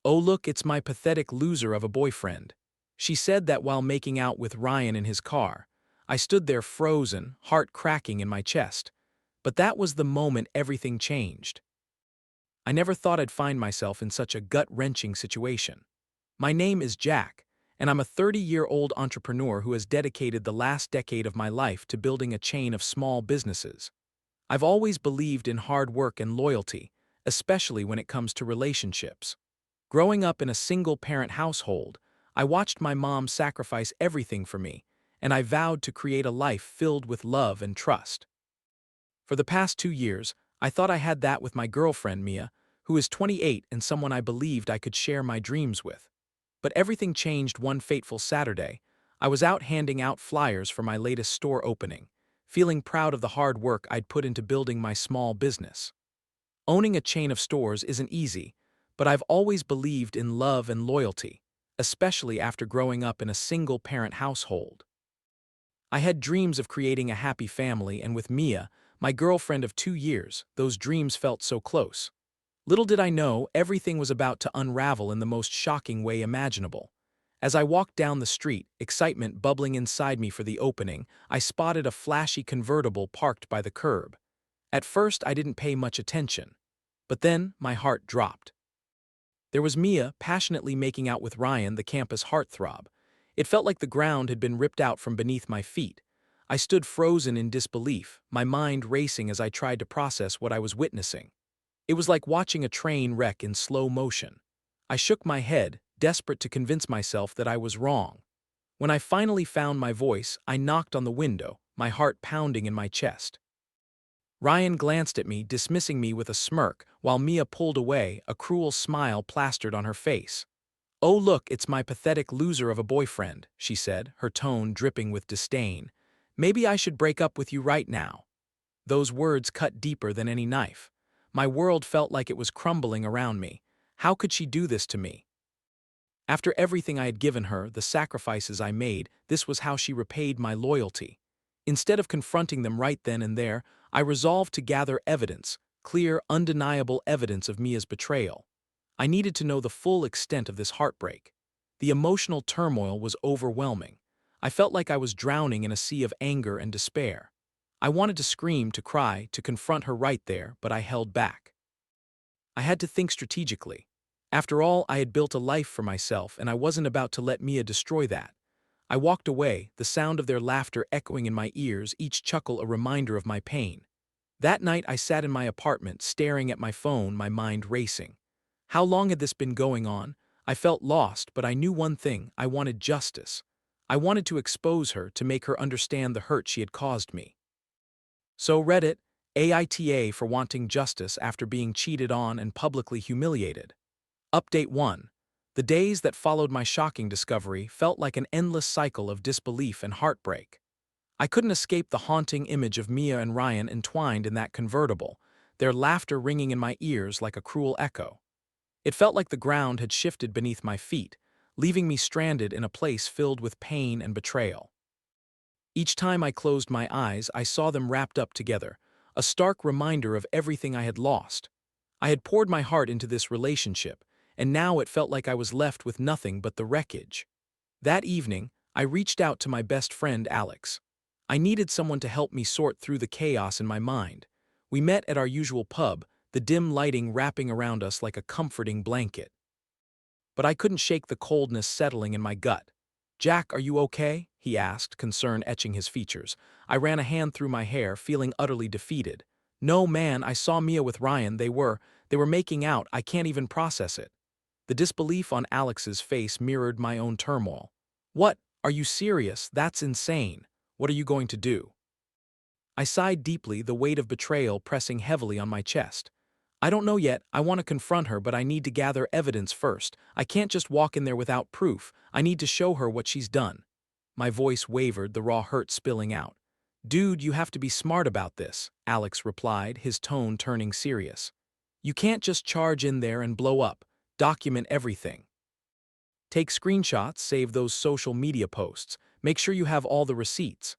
"Oh look, it's my pathetic loser of a boyfriend." She said that while making out with Ryan in his car. I stood there frozen, heart cracking in my chest. But that was the moment everything changed. I never thought I'd find myself in such a gut-wrenching situation. My name is Jack, and I'm a 30-year-old entrepreneur who has dedicated the last decade of my life to building a chain of small businesses. I've always believed in hard work and loyalty, especially when it comes to relationships. Growing up in a single-parent household, I watched my mom sacrifice everything for me, and I vowed to create a life filled with love and trust. For the past 2 years, I thought I had that with my girlfriend, Mia, who is 28 and someone I believed I could share my dreams with. But everything changed one fateful Saturday. I was out handing out flyers for my latest store opening, feeling proud of the hard work I'd put into building my small business. Owning a chain of stores isn't easy, but I've always believed in love and loyalty, especially after growing up in a single-parent household. I had dreams of creating a happy family, and with Mia, my girlfriend of 2 years, those dreams felt so close. Little did I know, everything was about to unravel in the most shocking way imaginable. As I walked down the street, excitement bubbling inside me for the opening, I spotted a flashy convertible parked by the curb. At first, I didn't pay much attention. But then, my heart dropped. There was Mia passionately making out with Ryan, the campus heartthrob. It felt like the ground had been ripped out from beneath my feet. I stood frozen in disbelief, my mind racing as I tried to process what I was witnessing. It was like watching a train wreck in slow motion. I shook my head, desperate to convince myself that I was wrong. When I finally found my voice, I knocked on the window, my heart pounding in my chest. Ryan glanced at me, dismissing me with a smirk, while Mia pulled away, a cruel smile plastered on her face. "Oh look, it's my pathetic loser of a boyfriend," she said, her tone dripping with disdain. "Maybe I should break up with you right now." Those words cut deeper than any knife. My world felt like it was crumbling around me. How could she do this to me? After everything I had given her, the sacrifices I made, this was how she repaid my loyalty. Instead of confronting them right then and there, I resolved to gather evidence, clear, undeniable evidence of Mia's betrayal. I needed to know the full extent of this heartbreak. The emotional turmoil was overwhelming. I felt like I was drowning in a sea of anger and despair. I wanted to scream, to cry, to confront her right there, but I held back. I had to think strategically. After all, I had built a life for myself, and I wasn't about to let Mia destroy that. I walked away, the sound of their laughter echoing in my ears, each chuckle a reminder of my pain. That night I sat in my apartment, staring at my phone, my mind racing. How long had this been going on? I felt lost, but I knew one thing: I wanted justice. I wanted to expose her, to make her understand the hurt she had caused me. So Reddit, AITA for wanting justice after being cheated on and publicly humiliated. Update 1. The days that followed my shocking discovery felt like an endless cycle of disbelief and heartbreak. I couldn't escape the haunting image of Mia and Ryan entwined in that convertible, their laughter ringing in my ears like a cruel echo. It felt like the ground had shifted beneath my feet, leaving me stranded in a place filled with pain and betrayal. Each time I closed my eyes, I saw them wrapped up together, a stark reminder of everything I had lost. I had poured my heart into this relationship, and now it felt like I was left with nothing but the wreckage. That evening, I reached out to my best friend, Alex. I needed someone to help me sort through the chaos in my mind. We met at our usual pub, the dim lighting wrapping around us like a comforting blanket. But I couldn't shake the coldness settling in my gut. "Jack, are you okay?" he asked, concern etching his features. I ran a hand through my hair, feeling utterly defeated. "No, man, I saw Mia with Ryan. They were making out. I can't even process it." The disbelief on Alex's face mirrored my own turmoil. "What? Are you serious? That's insane. What are you going to do?" I sighed deeply, the weight of betrayal pressing heavily on my chest. "I don't know yet. I want to confront her, but I need to gather evidence first. I can't just walk in there without proof. I need to show her what she's done." My voice wavered, the raw hurt spilling out. "Dude, you have to be smart about this," Alex replied, his tone turning serious. "You can't just charge in there and blow up. Document everything. Take screenshots, save those social media posts. Make sure you have all the receipts."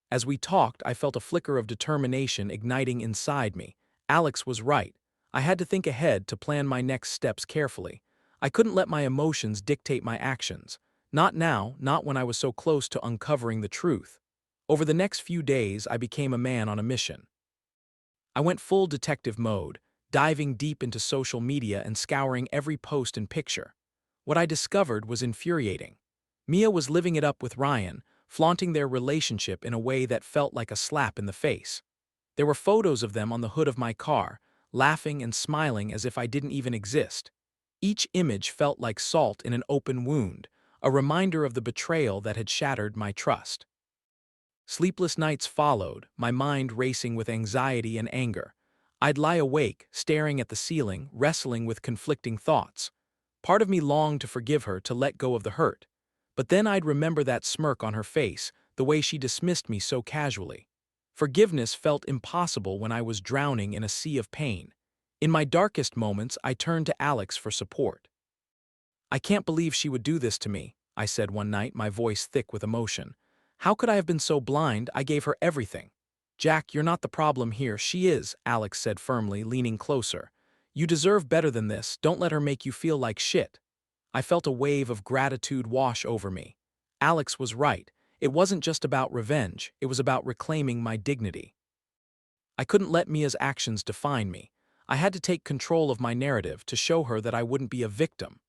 As we talked, I felt a flicker of determination igniting inside me. Alex was right. I had to think ahead, to plan my next steps carefully. I couldn't let my emotions dictate my actions. Not now, not when I was so close to uncovering the truth. Over the next few days, I became a man on a mission. I went full detective mode, diving deep into social media and scouring every post and picture. What I discovered was infuriating. Mia was living it up with Ryan, flaunting their relationship in a way that felt like a slap in the face. There were photos of them on the hood of my car, laughing and smiling as if I didn't even exist. Each image felt like salt in an open wound, a reminder of the betrayal that had shattered my trust. Sleepless nights followed, my mind racing with anxiety and anger. I'd lie awake, staring at the ceiling, wrestling with conflicting thoughts. Part of me longed to forgive her, to let go of the hurt. But then I'd remember that smirk on her face, the way she dismissed me so casually. Forgiveness felt impossible when I was drowning in a sea of pain. In my darkest moments, I turned to Alex for support. "I can't believe she would do this to me," I said one night, my voice thick with emotion. "How could I have been so blind? I gave her everything." "Jack, you're not the problem here, she is," Alex said firmly, leaning closer. "You deserve better than this, don't let her make you feel like shit." I felt a wave of gratitude wash over me. Alex was right. It wasn't just about revenge, it was about reclaiming my dignity. I couldn't let Mia's actions define me. I had to take control of my narrative to show her that I wouldn't be a victim.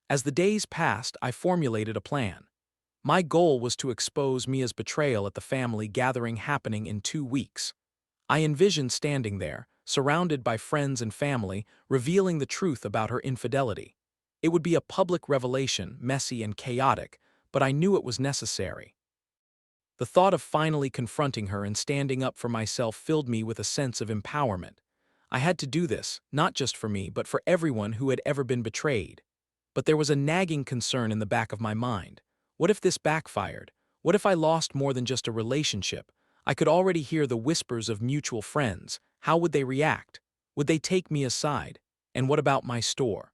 As the days passed, I formulated a plan. My goal was to expose Mia's betrayal at the family gathering happening in 2 weeks. I envisioned standing there, surrounded by friends and family, revealing the truth about her infidelity. It would be a public revelation, messy and chaotic, but I knew it was necessary. The thought of finally confronting her and standing up for myself filled me with a sense of empowerment. I had to do this, not just for me, but for everyone who had ever been betrayed. But there was a nagging concern in the back of my mind. What if this backfired? What if I lost more than just a relationship? I could already hear the whispers of mutual friends. How would they react? Would they take me aside? And what about my store?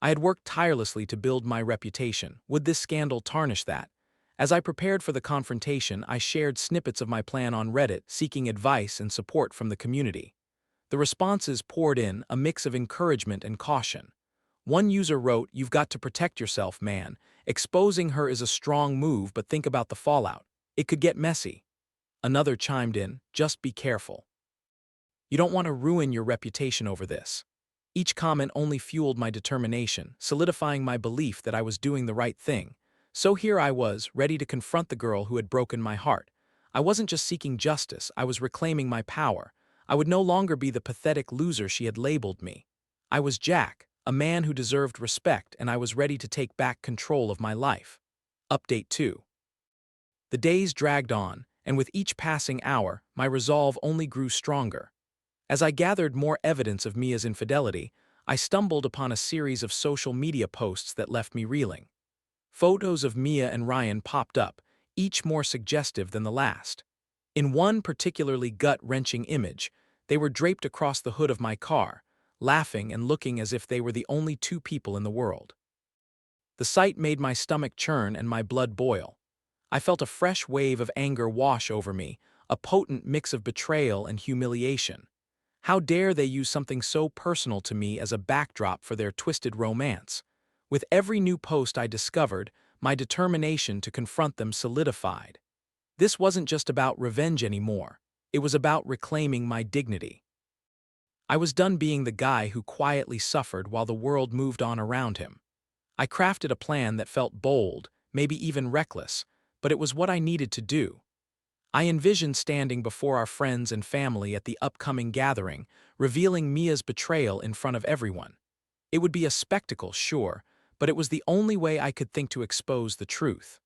I had worked tirelessly to build my reputation. Would this scandal tarnish that? As I prepared for the confrontation, I shared snippets of my plan on Reddit, seeking advice and support from the community. The responses poured in, a mix of encouragement and caution. One user wrote, "You've got to protect yourself, man. Exposing her is a strong move, but think about the fallout. It could get messy." Another chimed in, "Just be careful. You don't want to ruin your reputation over this." Each comment only fueled my determination, solidifying my belief that I was doing the right thing. So here I was, ready to confront the girl who had broken my heart. I wasn't just seeking justice, I was reclaiming my power. I would no longer be the pathetic loser she had labeled me. I was Jack, a man who deserved respect, and I was ready to take back control of my life. Update 2. The days dragged on, and with each passing hour, my resolve only grew stronger. As I gathered more evidence of Mia's infidelity, I stumbled upon a series of social media posts that left me reeling. Photos of Mia and Ryan popped up, each more suggestive than the last. In one particularly gut-wrenching image, they were draped across the hood of my car, laughing and looking as if they were the only two people in the world. The sight made my stomach churn and my blood boil. I felt a fresh wave of anger wash over me, a potent mix of betrayal and humiliation. How dare they use something so personal to me as a backdrop for their twisted romance? With every new post I discovered, my determination to confront them solidified. This wasn't just about revenge anymore. It was about reclaiming my dignity. I was done being the guy who quietly suffered while the world moved on around him. I crafted a plan that felt bold, maybe even reckless, but it was what I needed to do. I envisioned standing before our friends and family at the upcoming gathering, revealing Mia's betrayal in front of everyone. It would be a spectacle, sure, but it was the only way I could think to expose the truth.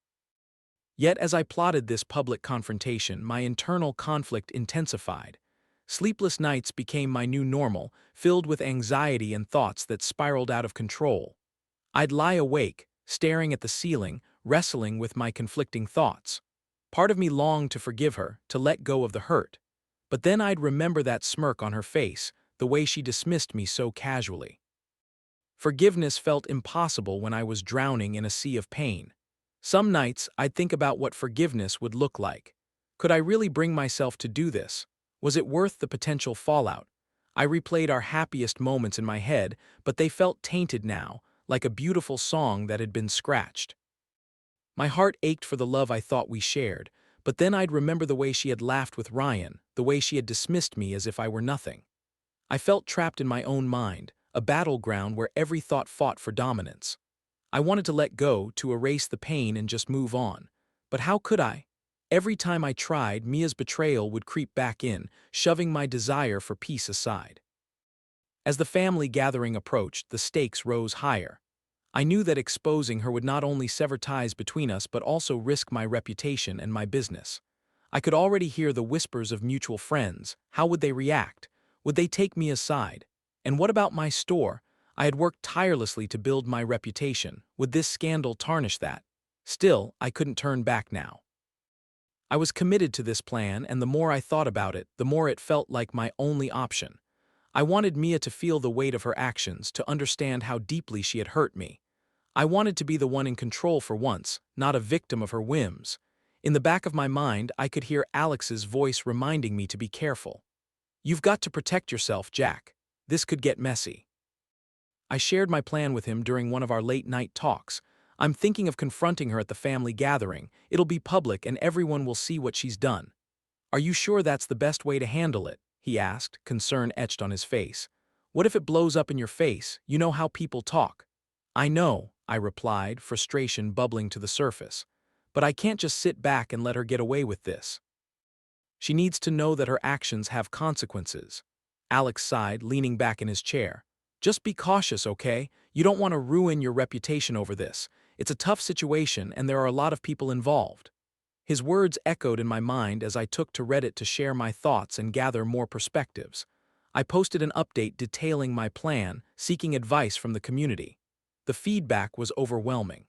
Yet as I plotted this public confrontation, my internal conflict intensified. Sleepless nights became my new normal, filled with anxiety and thoughts that spiraled out of control. I'd lie awake, staring at the ceiling, wrestling with my conflicting thoughts. Part of me longed to forgive her, to let go of the hurt. But then I'd remember that smirk on her face, the way she dismissed me so casually. Forgiveness felt impossible when I was drowning in a sea of pain. Some nights, I'd think about what forgiveness would look like. Could I really bring myself to do this? Was it worth the potential fallout? I replayed our happiest moments in my head, but they felt tainted now, like a beautiful song that had been scratched. My heart ached for the love I thought we shared, but then I'd remember the way she had laughed with Ryan, the way she had dismissed me as if I were nothing. I felt trapped in my own mind, a battleground where every thought fought for dominance. I wanted to let go, to erase the pain and just move on. But how could I? Every time I tried, Mia's betrayal would creep back in, shoving my desire for peace aside. As the family gathering approached, the stakes rose higher. I knew that exposing her would not only sever ties between us but also risk my reputation and my business. I could already hear the whispers of mutual friends. How would they react? Would they take me aside? And what about my store? I had worked tirelessly to build my reputation. Would this scandal tarnish that? Still, I couldn't turn back now. I was committed to this plan, and the more I thought about it, the more it felt like my only option. I wanted Mia to feel the weight of her actions, to understand how deeply she had hurt me. I wanted to be the one in control for once, not a victim of her whims. In the back of my mind, I could hear Alex's voice reminding me to be careful. "You've got to protect yourself, Jack. This could get messy." I shared my plan with him during one of our late-night talks. "I'm thinking of confronting her at the family gathering. It'll be public and everyone will see what she's done." "Are you sure that's the best way to handle it?" he asked, concern etched on his face. "What if it blows up in your face? You know how people talk." "I know," I replied, frustration bubbling to the surface. "But I can't just sit back and let her get away with this. She needs to know that her actions have consequences." Alex sighed, leaning back in his chair. "Just be cautious, okay? You don't want to ruin your reputation over this. It's a tough situation and there are a lot of people involved." His words echoed in my mind as I took to Reddit to share my thoughts and gather more perspectives. I posted an update detailing my plan, seeking advice from the community. The feedback was overwhelming.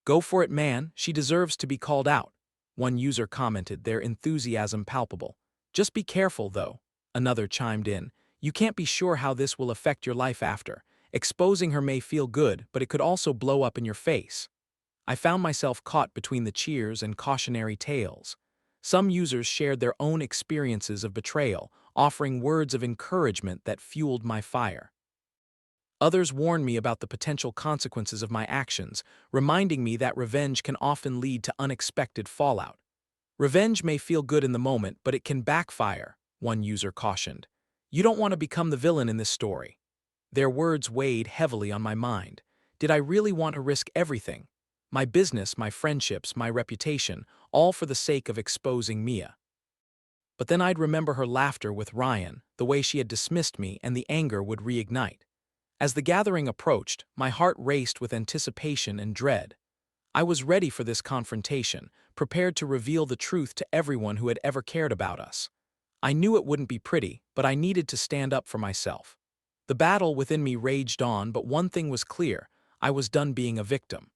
"Go for it, man. She deserves to be called out," one user commented, their enthusiasm palpable. "Just be careful, though," another chimed in. "You can't be sure how this will affect your life after. Exposing her may feel good, but it could also blow up in your face." I found myself caught between the cheers and cautionary tales. Some users shared their own experiences of betrayal, offering words of encouragement that fueled my fire. Others warned me about the potential consequences of my actions, reminding me that revenge can often lead to unexpected fallout. "Revenge may feel good in the moment, but it can backfire," one user cautioned. "You don't want to become the villain in this story." Their words weighed heavily on my mind. Did I really want to risk everything? My business, my friendships, my reputation, all for the sake of exposing Mia. But then I'd remember her laughter with Ryan, the way she had dismissed me, and the anger would reignite. As the gathering approached, my heart raced with anticipation and dread. I was ready for this confrontation, prepared to reveal the truth to everyone who had ever cared about us. I knew it wouldn't be pretty, but I needed to stand up for myself. The battle within me raged on, but one thing was clear: I was done being a victim.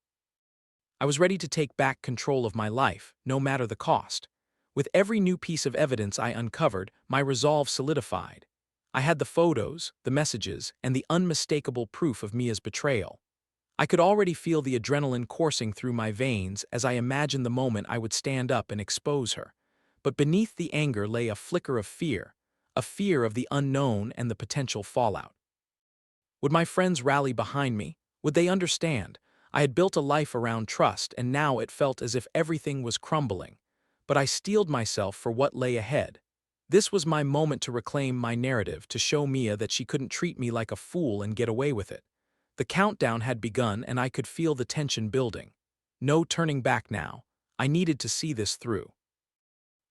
I was ready to take back control of my life, no matter the cost. With every new piece of evidence I uncovered, my resolve solidified. I had the photos, the messages, and the unmistakable proof of Mia's betrayal. I could already feel the adrenaline coursing through my veins as I imagined the moment I would stand up and expose her. But beneath the anger lay a flicker of fear, a fear of the unknown and the potential fallout. Would my friends rally behind me? Would they understand? I had built a life around trust, and now it felt as if everything was crumbling. But I steeled myself for what lay ahead. This was my moment to reclaim my narrative, to show Mia that she couldn't treat me like a fool and get away with it. The countdown had begun, and I could feel the tension building. No turning back now. I needed to see this through.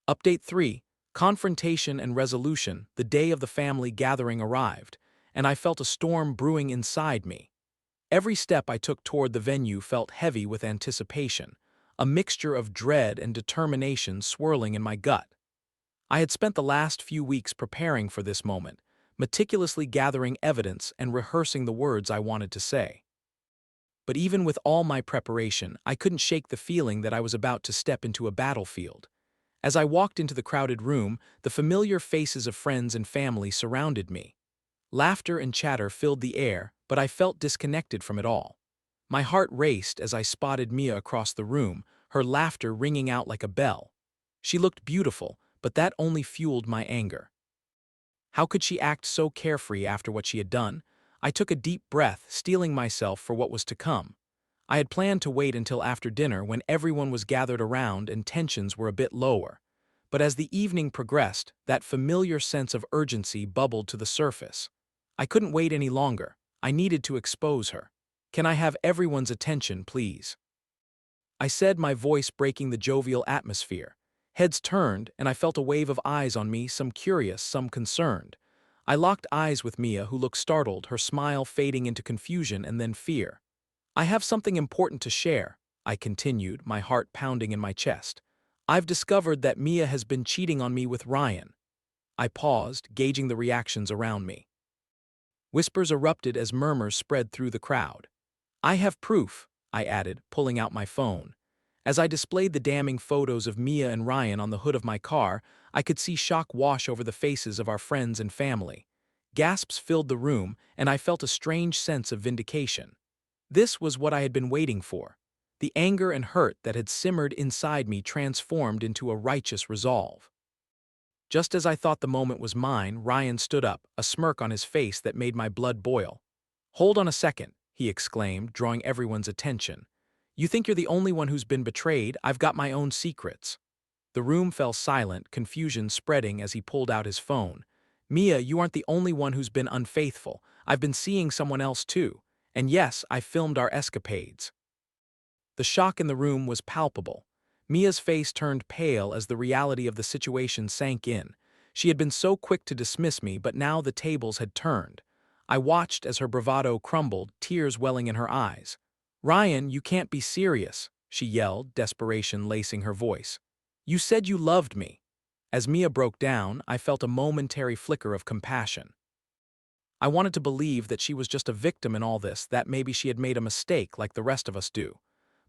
Update 3. Confrontation and resolution. The day of the family gathering arrived, and I felt a storm brewing inside me. Every step I took toward the venue felt heavy with anticipation, a mixture of dread and determination swirling in my gut. I had spent the last few weeks preparing for this moment, meticulously gathering evidence and rehearsing the words I wanted to say. But even with all my preparation, I couldn't shake the feeling that I was about to step into a battlefield. As I walked into the crowded room, the familiar faces of friends and family surrounded me. Laughter and chatter filled the air, but I felt disconnected from it all. My heart raced as I spotted Mia across the room, her laughter ringing out like a bell. She looked beautiful, but that only fueled my anger. How could she act so carefree after what she had done? I took a deep breath, steeling myself for what was to come. I had planned to wait until after dinner when everyone was gathered around and tensions were a bit lower. But as the evening progressed, that familiar sense of urgency bubbled to the surface. I couldn't wait any longer. I needed to expose her. "Can I have everyone's attention, please?" I said, my voice breaking the jovial atmosphere. Heads turned, and I felt a wave of eyes on me, some curious, some concerned. I locked eyes with Mia, who looked startled, her smile fading into confusion and then fear. "I have something important to share," I continued, my heart pounding in my chest. "I've discovered that Mia has been cheating on me with Ryan." I paused, gauging the reactions around me. Whispers erupted as murmurs spread through the crowd. "I have proof," I added, pulling out my phone. As I displayed the damning photos of Mia and Ryan on the hood of my car, I could see shock wash over the faces of our friends and family. Gasps filled the room, and I felt a strange sense of vindication. This was what I had been waiting for. The anger and hurt that had simmered inside me transformed into a righteous resolve. Just as I thought the moment was mine, Ryan stood up, a smirk on his face that made my blood boil. "Hold on a second," he exclaimed, drawing everyone's attention. "You think you're the only one who's been betrayed? I've got my own secrets." The room fell silent, confusion spreading as he pulled out his phone. "Mia, you aren't the only one who's been unfaithful. I've been seeing someone else too. And yes, I filmed our escapades." The shock in the room was palpable. Mia's face turned pale as the reality of the situation sank in. She had been so quick to dismiss me, but now the tables had turned. I watched as her bravado crumbled, tears welling in her eyes. "Ryan, you can't be serious," she yelled, desperation lacing her voice. "You said you loved me." As Mia broke down, I felt a momentary flicker of compassion. I wanted to believe that she was just a victim in all this, that maybe she had made a mistake like the rest of us do.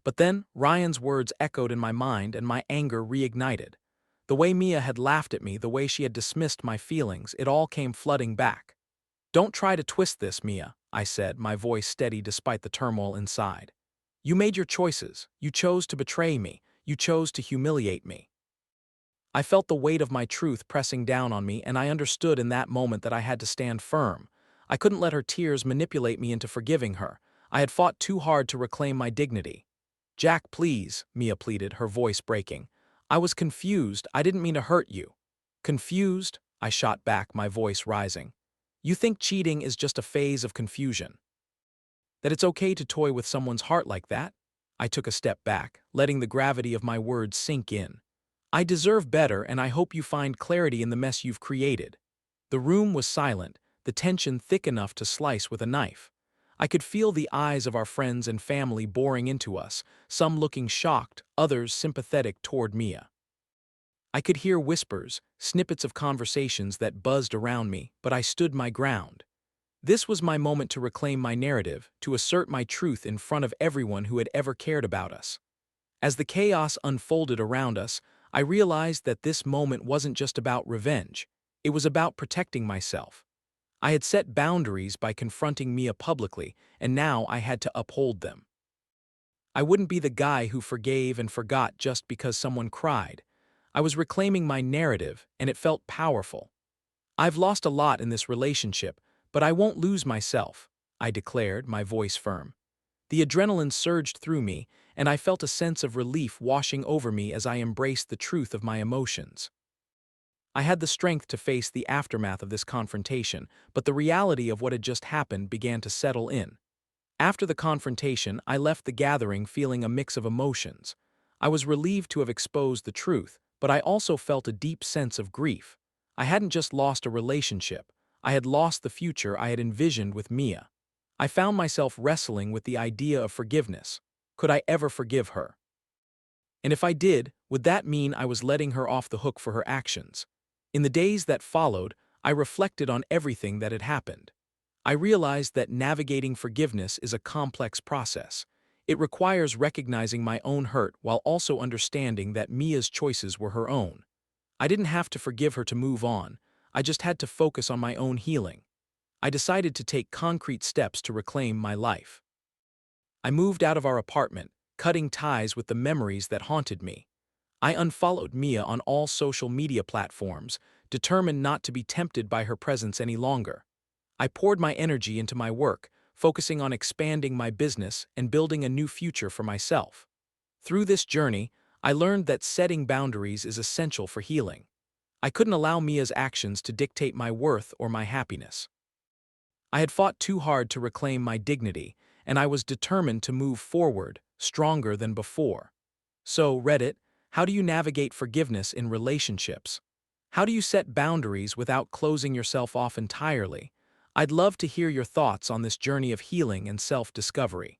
But then, Ryan's words echoed in my mind and my anger reignited. The way Mia had laughed at me, the way she had dismissed my feelings, it all came flooding back. "Don't try to twist this, Mia," I said, my voice steady despite the turmoil inside. "You made your choices. You chose to betray me. You chose to humiliate me." I felt the weight of my truth pressing down on me, and I understood in that moment that I had to stand firm. I couldn't let her tears manipulate me into forgiving her. I had fought too hard to reclaim my dignity. "Jack, please," Mia pleaded, her voice breaking. "I was confused. I didn't mean to hurt you." "Confused?" I shot back, my voice rising. "You think cheating is just a phase of confusion? That it's okay to toy with someone's heart like that?" I took a step back, letting the gravity of my words sink in. "I deserve better, and I hope you find clarity in the mess you've created." The room was silent, the tension thick enough to slice with a knife. I could feel the eyes of our friends and family boring into us, some looking shocked, others sympathetic toward Mia. I could hear whispers, snippets of conversations that buzzed around me, but I stood my ground. This was my moment to reclaim my narrative, to assert my truth in front of everyone who had ever cared about us. As the chaos unfolded around us, I realized that this moment wasn't just about revenge. It was about protecting myself. I had set boundaries by confronting Mia publicly, and now I had to uphold them. I wouldn't be the guy who forgave and forgot just because someone cried. I was reclaiming my narrative, and it felt powerful. "I've lost a lot in this relationship, but I won't lose myself," I declared, my voice firm. The adrenaline surged through me, and I felt a sense of relief washing over me as I embraced the truth of my emotions. I had the strength to face the aftermath of this confrontation, but the reality of what had just happened began to settle in. After the confrontation, I left the gathering feeling a mix of emotions. I was relieved to have exposed the truth, but I also felt a deep sense of grief. I hadn't just lost a relationship, I had lost the future I had envisioned with Mia. I found myself wrestling with the idea of forgiveness. Could I ever forgive her? And if I did, would that mean I was letting her off the hook for her actions? In the days that followed, I reflected on everything that had happened. I realized that navigating forgiveness is a complex process. It requires recognizing my own hurt while also understanding that Mia's choices were her own. I didn't have to forgive her to move on. I just had to focus on my own healing. I decided to take concrete steps to reclaim my life. I moved out of our apartment, cutting ties with the memories that haunted me. I unfollowed Mia on all social media platforms, determined not to be tempted by her presence any longer. I poured my energy into my work, focusing on expanding my business and building a new future for myself. Through this journey, I learned that setting boundaries is essential for healing. I couldn't allow Mia's actions to dictate my worth or my happiness. I had fought too hard to reclaim my dignity, and I was determined to move forward, stronger than before. So, Reddit, how do you navigate forgiveness in relationships? How do you set boundaries without closing yourself off entirely? I'd love to hear your thoughts on this journey of healing and self-discovery.